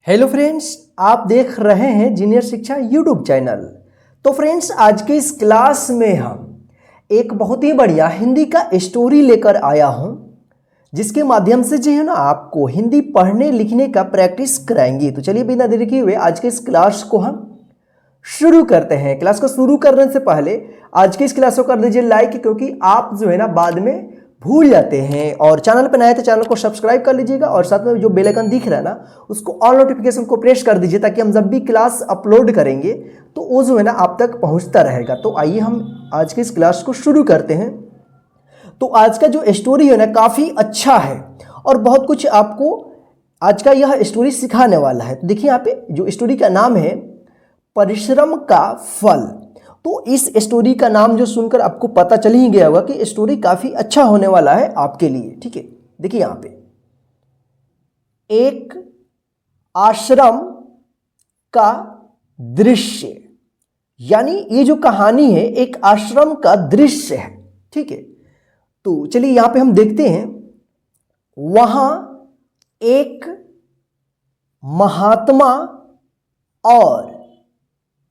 Hello friends, आप देख रहे हैं जीनियर शिक्षा यूट्यूब चैनल। तो फ्रेंड्स, आज के इस क्लास में हम एक बहुत ही बढ़िया हिंदी का स्टोरी लेकर आया हूं, जिसके माध्यम से जो है ना आपको हिंदी पढ़ने लिखने का प्रैक्टिस कराएंगे। तो चलिए बिना देरी किए हुए आज के इस क्लास को हम शुरू करते हैं। क्लास को शुरू करने से पहले आज की इस क्लास को कर दीजिए लाइक, क्योंकि आप जो है ना बाद में भूल जाते हैं। और चैनल पर नए तो चैनल को सब्सक्राइब कर लीजिएगा और साथ में जो बेल आइकन दिख रहा है ना उसको ऑल नोटिफिकेशन को प्रेस कर दीजिए, ताकि हम जब भी क्लास अपलोड करेंगे तो वो जो है ना आप तक पहुंचता रहेगा। तो आइए हम आज की इस क्लास को शुरू करते हैं। तो आज का जो स्टोरी है ना काफ़ी अच्छा है और बहुत कुछ आपको आज का यह स्टोरी सिखाने वाला है। तो देखिए यहाँ पे जो स्टोरी का नाम है परिश्रम का फल। तो इस स्टोरी का नाम जो सुनकर आपको पता चल ही गया होगा कि स्टोरी काफ़ी अच्छा होने वाला है आपके लिए। ठीक है, देखिए यहाँ पे एक आश्रम का दृश्य, यानी ये जो कहानी है एक आश्रम का दृश्य है। ठीक है, तो चलिए यहाँ पे हम देखते हैं। वहाँ एक महात्मा और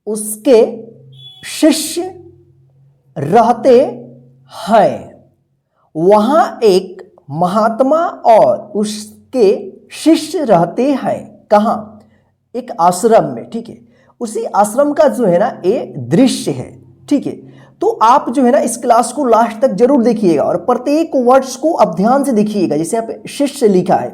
उसके शिष्य रहते हैं। वहाँ एक महात्मा और उसके शिष्य रहते हैं। कहाँ? एक आश्रम में। ठीक है, उसी आश्रम का जो है ना ये दृश्य है। ठीक है, तो आप जो है ना इस क्लास को लास्ट तक जरूर देखिएगा और प्रत्येक वर्ड्स को आप ध्यान से देखिएगा। जैसे यहाँ पे शिष्य लिखा है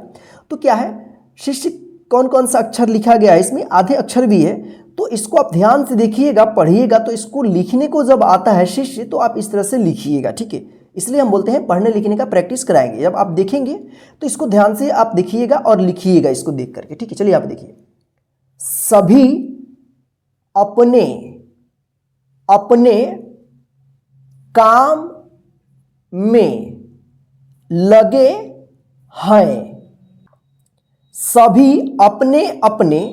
तो क्या है, शिष्य कौन कौन सा अक्षर लिखा गया है, इसमें आधे अक्षर भी है, तो इसको आप ध्यान से देखिएगा, पढ़िएगा। तो इसको लिखने को जब आता है शिष्य तो आप इस तरह से लिखिएगा। ठीक है, इसलिए हम बोलते हैं पढ़ने लिखने का प्रैक्टिस कराएंगे। जब आप देखेंगे तो इसको ध्यान से आप देखिएगा और लिखिएगा इसको देख करके। ठीक है, चलिए आप देखिए। सभी अपने अपने काम में लगे हैं। सभी अपने अपने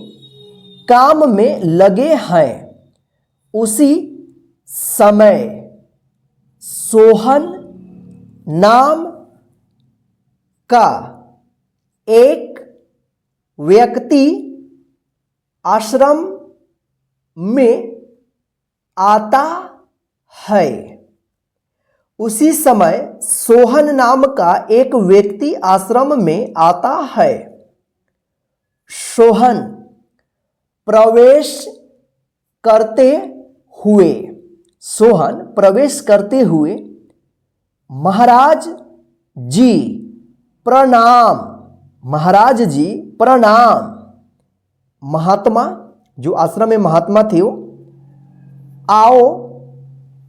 काम में लगे हैं। उसी समय सोहन नाम का एक व्यक्ति आश्रम में आता है। उसी समय सोहन नाम का एक व्यक्ति आश्रम में आता है। सोहन प्रवेश करते हुए, सोहन प्रवेश करते हुए, महाराज जी प्रणाम, महाराज जी प्रणाम। महात्मा, जो आश्रम में महात्मा थे, वो आओ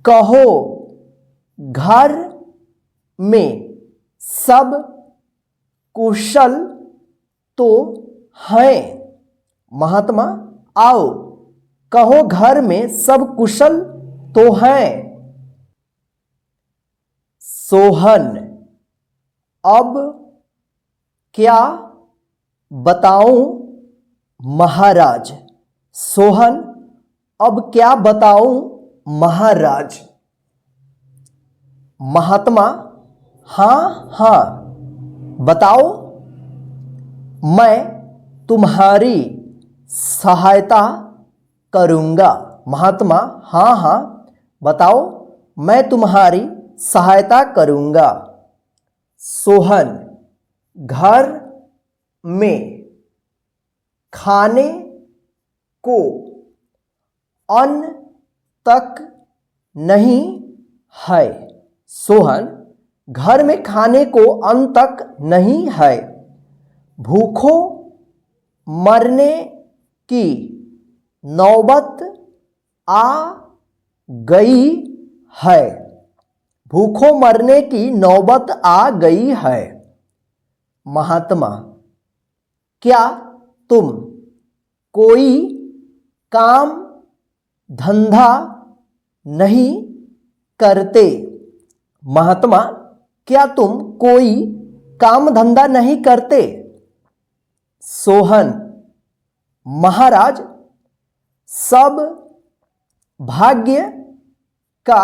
कहो घर में सब कुशल तो हैं। महात्मा, आओ कहो घर में सब कुशल तो हैं। सोहन, अब क्या बताऊं महाराज। सोहन, अब क्या बताऊं महाराज। महात्मा, हाँ हाँ बताओ, मैं तुम्हारी सहायता करूंगा। महात्मा, हाँ हाँ बताओ, मैं तुम्हारी सहायता करूंगा। सोहन, घर में खाने को अन्न तक नहीं है। सोहन, घर में खाने को अन्न तक नहीं है। भूखों मरने की नौबत आ गई है। भूखों मरने की नौबत आ गई है। महात्मा, क्या तुम कोई काम धंधा नहीं करते। महात्मा, क्या तुम कोई काम धंधा नहीं करते। सोहन, महाराज सब भाग्य का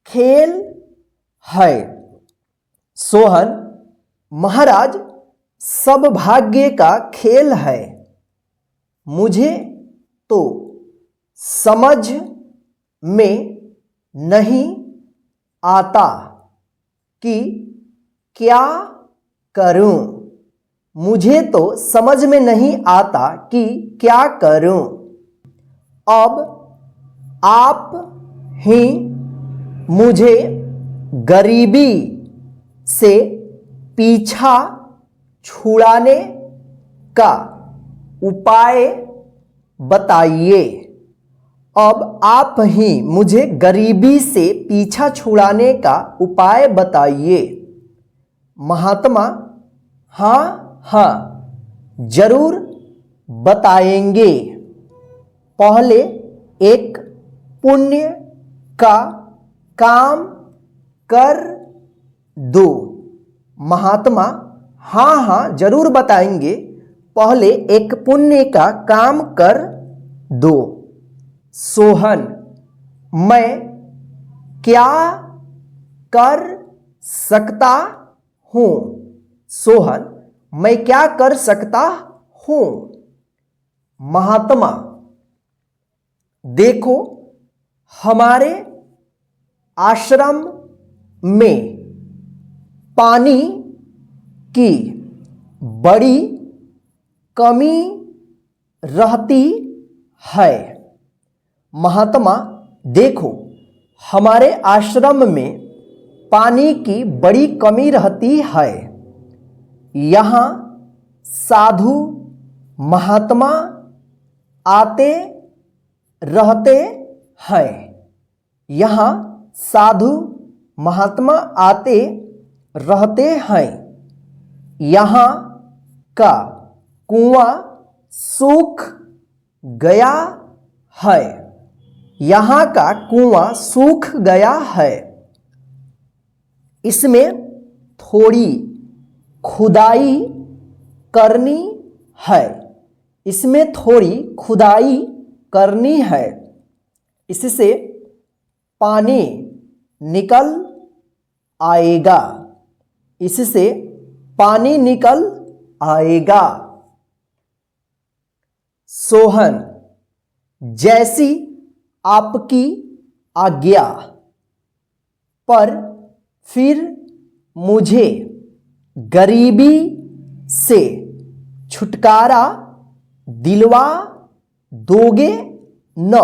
खेल है। सोहन, महाराज सब भाग्य का खेल है। मुझे तो समझ में नहीं आता कि क्या करूं। मुझे तो समझ में नहीं आता कि क्या करूं। अब आप ही मुझे गरीबी से पीछा छुड़ाने का उपाय बताइए। अब आप ही मुझे गरीबी से पीछा छुड़ाने का उपाय बताइए। महात्मा, हाँ हाँ जरूर बताएंगे। पहले एक पुण्य का काम कर दो। महात्मा, हाँ हाँ जरूर बताएंगे। पहले एक पुण्य का काम कर दो। सोहन, मैं क्या कर सकता हूँ। सोहन, मैं क्या कर सकता हूँ। महात्मा, देखो हमारे आश्रम में पानी की बड़ी कमी रहती है। महात्मा, देखो हमारे आश्रम में पानी की बड़ी कमी रहती है। यहाँ साधु महात्मा आते रहते हैं। यहाँ साधु महात्मा आते रहते हैं। यहाँ का कुआं सूख गया है। यहाँ का कुआं सूख गया है। इसमें थोड़ी खुदाई करनी है। इसमें थोड़ी खुदाई करनी है। इससे पानी निकल आएगा। इससे पानी निकल आएगा। सोहन, जैसी आपकी आज्ञा। पर फिर मुझे गरीबी से छुटकारा दिलवा दोगे न।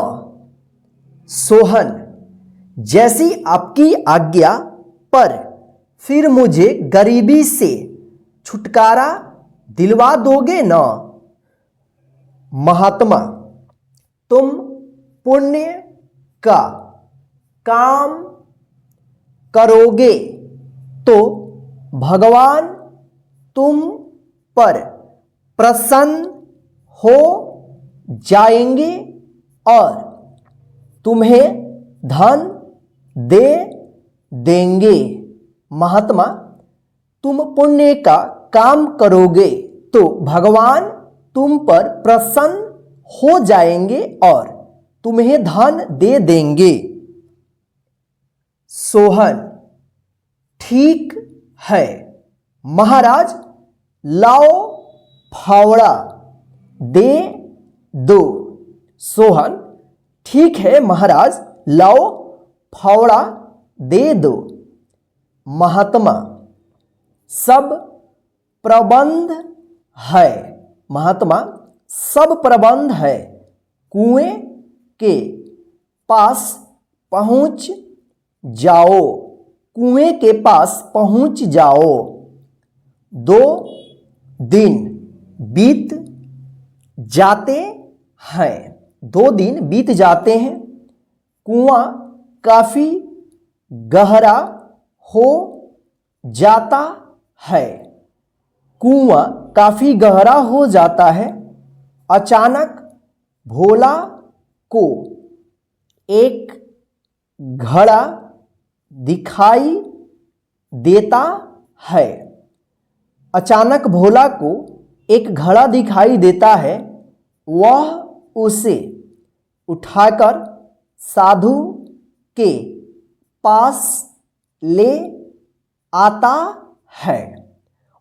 सोहन, जैसी आपकी आज्ञा, पर फिर मुझे गरीबी से छुटकारा दिलवा दोगे न। महात्मा, तुम पुण्य का काम करोगे तो भगवान तुम पर प्रसन्न हो जाएंगे और तुम्हें धन दे देंगे। महात्मा, तुम पुण्य का काम करोगे तो भगवान तुम पर प्रसन्न हो जाएंगे और तुम्हें धन दे देंगे। सोहन, ठीक है महाराज, लाओ फावड़ा दे दो। सोहन, ठीक है महाराज, लाओ फावड़ा दे दो। महात्मा, सब प्रबंध है। महात्मा, सब प्रबंध है। कुएं के पास पहुंच जाओ। कुएं के पास पहुंच जाओ। 2 दिन बीत जाते हैं। 2 दिन बीत जाते हैं। कुआं काफी गहरा हो जाता है। कुआं काफी गहरा हो जाता है। अचानक भोला को एक घड़ा दिखाई देता है। अचानक भोला को एक घड़ा दिखाई देता है। वह उसे उठाकर साधु के पास ले आता है।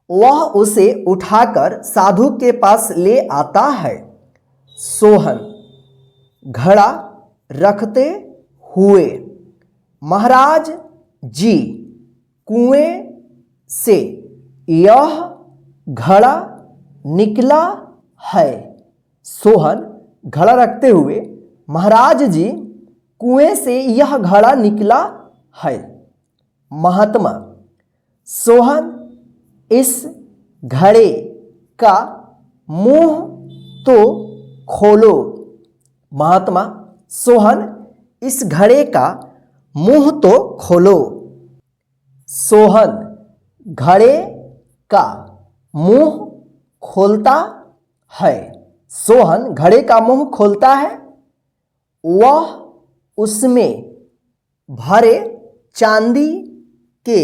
वह उसे उठाकर साधु के पास ले आता है। सोहन घड़ा रखते हुए महाराज जी कुएं से यह घड़ा निकला है। सोहन घड़ा रखते हुए महाराज जी कुएं से यह घड़ा निकला है। महात्मा सोहन इस घड़े का मुंह तो खोलो। महात्मा सोहन इस घड़े का मुंह तो खोलो। सोहन घड़े का मुंह खोलता है। सोहन घड़े का मुंह खोलता है। वह उसमें भरे चांदी के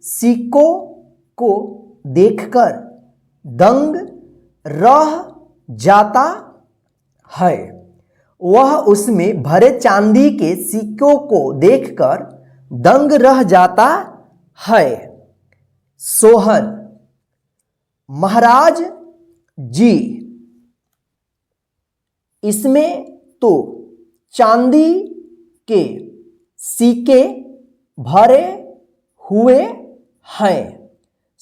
सिक्कों को देखकर दंग रह जाता है। वह उसमें भरे चांदी के सिक्कों को देखकर दंग रह जाता है। सोहन महाराज जी इसमें तो चांदी के सिक्के भरे हुए हैं।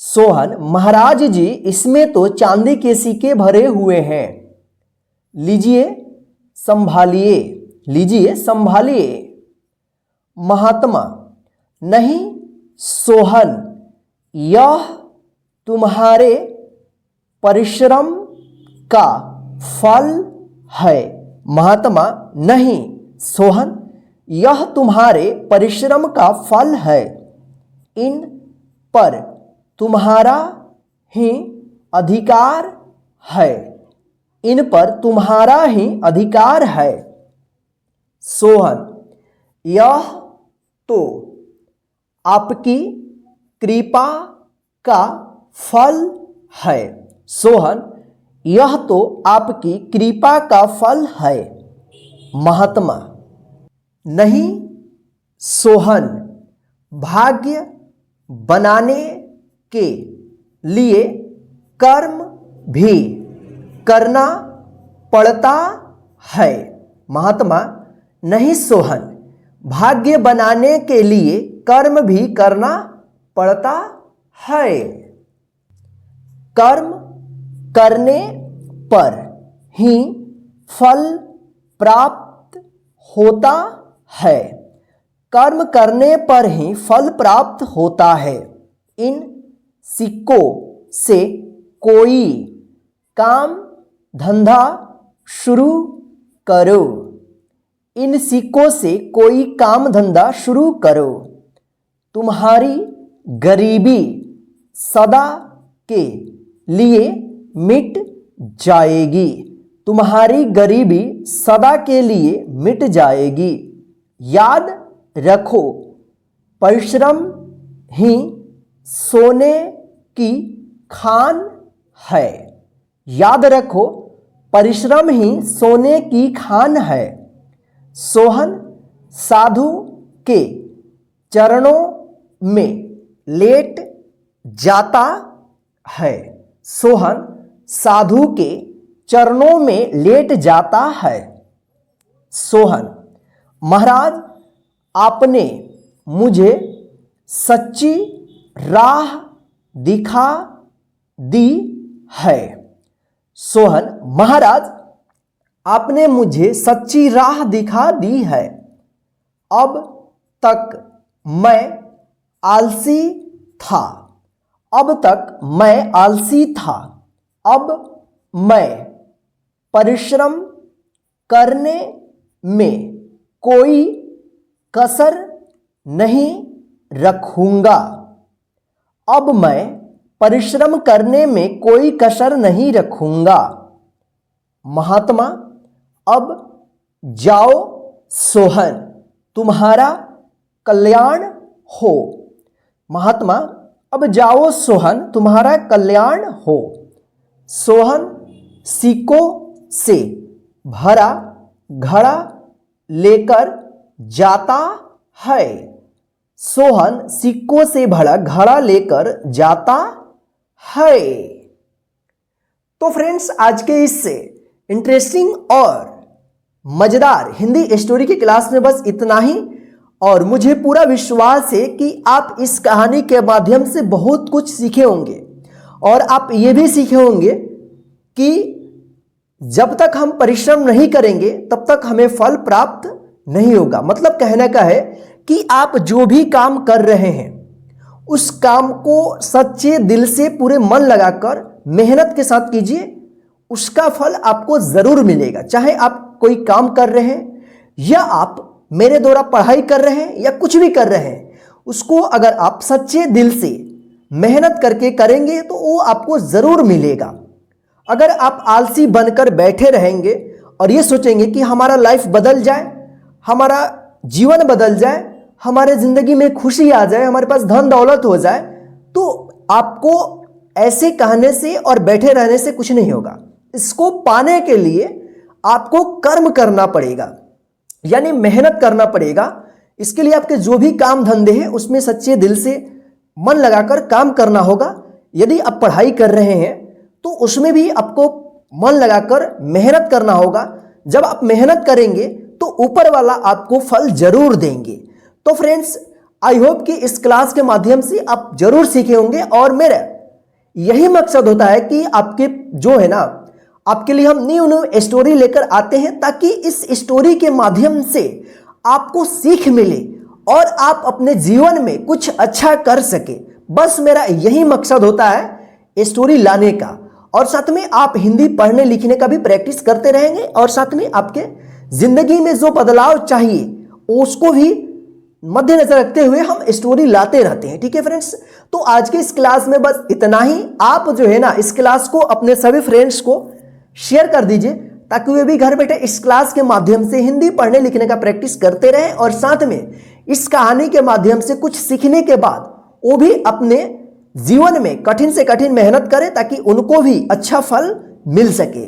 सोहन महाराज जी इसमें तो चांदी के सिक्के भरे हुए हैं। लीजिए संभालिए, लीजिए संभालिए। महात्मा नहीं सोहन यह तुम्हारे परिश्रम का फल है। महात्मा नहीं सोहन यह तुम्हारे परिश्रम का फल है। इन पर तुम्हारा ही अधिकार है। इन पर तुम्हारा ही अधिकार है। सोहन यह तो आपकी कृपा का फल है। सोहन यह तो आपकी कृपा का फल है। महात्मा नहीं सोहन भाग्य बनाने के लिए कर्म भी करना पड़ता है। महात्मा नहीं सोहन भाग्य बनाने के लिए कर्म भी करना पड़ता है। कर्म करने पर ही फल प्राप्त होता है। कर्म करने पर ही फल प्राप्त होता है। इन सिक्कों से कोई काम धंधा शुरू करो। इन सिक्कों से कोई काम धंधा शुरू करो। तुम्हारी गरीबी सदा के लिए मिट जाएगी। तुम्हारी गरीबी सदा के लिए मिट जाएगी। याद रखो परिश्रम ही सोने की खान है। याद रखो परिश्रम ही सोने की खान है। सोहन साधु के चरणों में लेट जाता है। सोहन साधु के चरणों में लेट जाता है। सोहन महाराज आपने मुझे सच्ची राह दिखा दी है। सोहन महाराज आपने मुझे सच्ची राह दिखा दी है। अब तक मैं आलसी था। अब तक मैं आलसी था। अब मैं परिश्रम करने में कोई कसर नहीं रखूंगा। अब मैं परिश्रम करने में कोई कसर नहीं रखूंगा। महात्मा अब जाओ सोहन तुम्हारा कल्याण हो। महात्मा अब जाओ सोहन तुम्हारा कल्याण हो। सोहन सिक्कों से भरा घड़ा लेकर जाता है। सोहन सिक्कों से भरा घड़ा लेकर जाता है। तो फ्रेंड्स आज के इस इंटरेस्टिंग और मज़ेदार हिंदी स्टोरी की क्लास में बस इतना ही। और मुझे पूरा विश्वास है कि आप इस कहानी के माध्यम से बहुत कुछ सीखे होंगे और आप ये भी सीखे होंगे कि जब तक हम परिश्रम नहीं करेंगे तब तक हमें फल प्राप्त नहीं होगा। मतलब कहने का है कि आप जो भी काम कर रहे हैं उस काम को सच्चे दिल से पूरे मन लगाकर मेहनत के साथ कीजिए, उसका फल आपको ज़रूर मिलेगा। चाहे आप कोई काम कर रहे हैं या आप मेरे द्वारा पढ़ाई कर रहे हैं या कुछ भी कर रहे हैं, उसको अगर आप सच्चे दिल से मेहनत करके करेंगे तो वो आपको ज़रूर मिलेगा। अगर आप आलसी बनकर बैठे रहेंगे और ये सोचेंगे कि हमारा लाइफ बदल जाए, हमारा जीवन बदल जाए, हमारे ज़िंदगी में खुशी आ जाए, हमारे पास धन दौलत हो जाए, तो आपको ऐसे कहने से और बैठे रहने से कुछ नहीं होगा। इसको पाने के लिए आपको कर्म करना पड़ेगा, यानी मेहनत करना पड़ेगा। इसके लिए आपके जो भी काम धंधे हैं उसमें सच्चे दिल से मन लगाकर काम करना होगा। यदि आप पढ़ाई कर रहे हैं तो उसमें भी आपको मन लगाकर मेहनत करना होगा। जब आप मेहनत करेंगे तो ऊपर वाला आपको फल जरूर देंगे। तो फ्रेंड्स, आई होप कि इस क्लास के माध्यम से आप जरूर सीखे होंगे और मेरा यही मकसद होता है कि आपके जो है ना, आपके लिए हम न्यू न्यू स्टोरी लेकर आते हैं ताकि इस स्टोरी के माध्यम से आपको सीख मिले और आप अपने जीवन में कुछ अच्छा कर सके। बस मेरा यही मकसद होता है स्टोरी लाने का। और साथ में आप हिंदी पढ़ने लिखने का भी प्रैक्टिस करते रहेंगे और साथ में आपके जिंदगी में जो बदलाव चाहिए उसको भी मद्देनजर रखते हुए हम स्टोरी लाते रहते हैं। ठीक है फ्रेंड्स, तो आज के इस क्लास में बस इतना ही। आप जो है ना इस क्लास को अपने सभी फ्रेंड्स को शेयर कर दीजिए ताकि वे भी घर बैठे इस क्लास के माध्यम से हिंदी पढ़ने लिखने का प्रैक्टिस करते रहें और साथ में इस कहानी के माध्यम से कुछ सीखने के बाद वो भी अपने जीवन में कठिन से कठिन मेहनत करें ताकि उनको भी अच्छा फल मिल सके।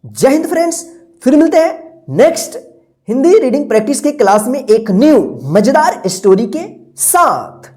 जय हिंद फ्रेंड्स, फिर मिलते हैं नेक्स्ट हिंदी रीडिंग प्रैक्टिस के क्लास में एक न्यू मजेदार स्टोरी के साथ।